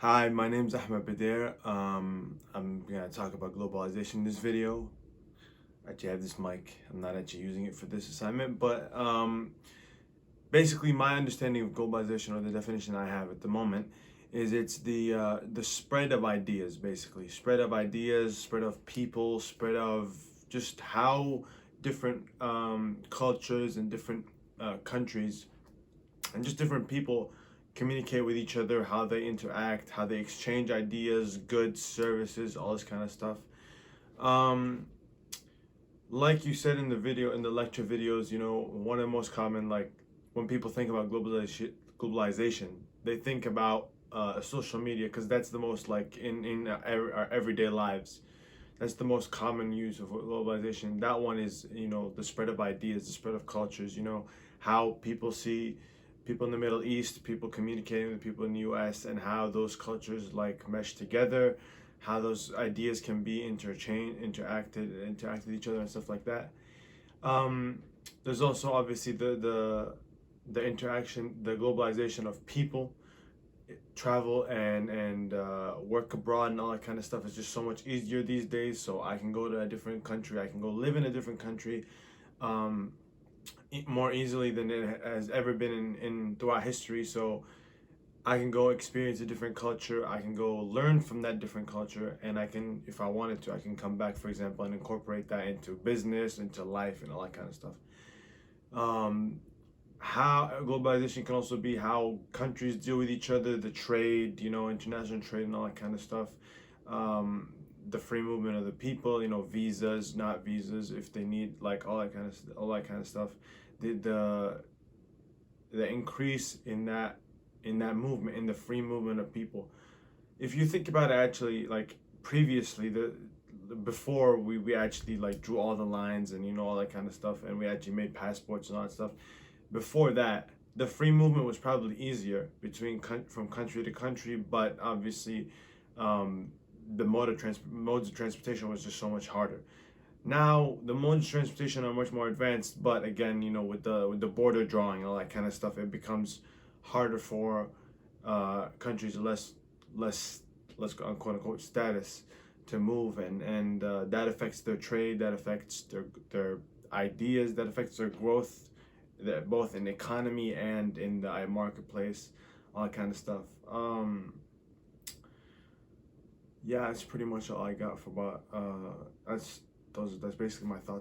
Hi, my name's Ahmed Badir. I'm gonna talk about globalization in this video. Actually, I have this mic. I'm not actually using it for this assignment, but basically, my understanding of globalization, or the definition I have at the moment, is it's the spread of ideas, basically, spread of ideas, spread of people, spread of just how different cultures and different countries and just different people communicate with each other, how they interact, how they exchange ideas, goods, services, all this kind of stuff. Um, like you said in the video, in the lecture videos, one of the most common, like when people think about globalization, they think about social media because that's the most like in our everyday lives. That's the most common use of globalization. That one is, the spread of ideas, the spread of cultures, how people see people in the Middle East, people communicating with people in the US, and how those cultures like mesh together, how those ideas can be interact with each other and stuff like that. Um, there's also obviously the interaction, the globalization of people, travel and work abroad and all that kind of stuff is just so much easier these days. So I can go to a different country, I can go live in a different country um, more easily than it has ever been in throughout history. So I can go experience a different culture, I can go learn from that different culture, and I can, if I wanted to, I can come back, for example, and incorporate that into business, into life, and all that kind of stuff. Um, how globalization can also be how countries deal with each other, the trade, international trade and all that kind of stuff. Um, the free movement of the people, visas, not visas, if they need, like all that kind of stuff. The the increase in that movement, in the free movement of people. If you think about it, actually, like previously, before we actually like drew all the lines and all that kind of stuff, and we actually made passports and all that stuff. Before that, the free movement was probably easier between from country to country, but obviously, um, the modes of transportation was just so much harder. Now the modes of transportation are much more advanced, but again, with the border drawing and all that kind of stuff, it becomes harder for countries less less quote unquote status to move, and that affects their trade, that affects their ideas, that affects their growth, both in the economy and in the marketplace, all that kind of stuff. Yeah, that's pretty much all I got for about that's basically my thoughts.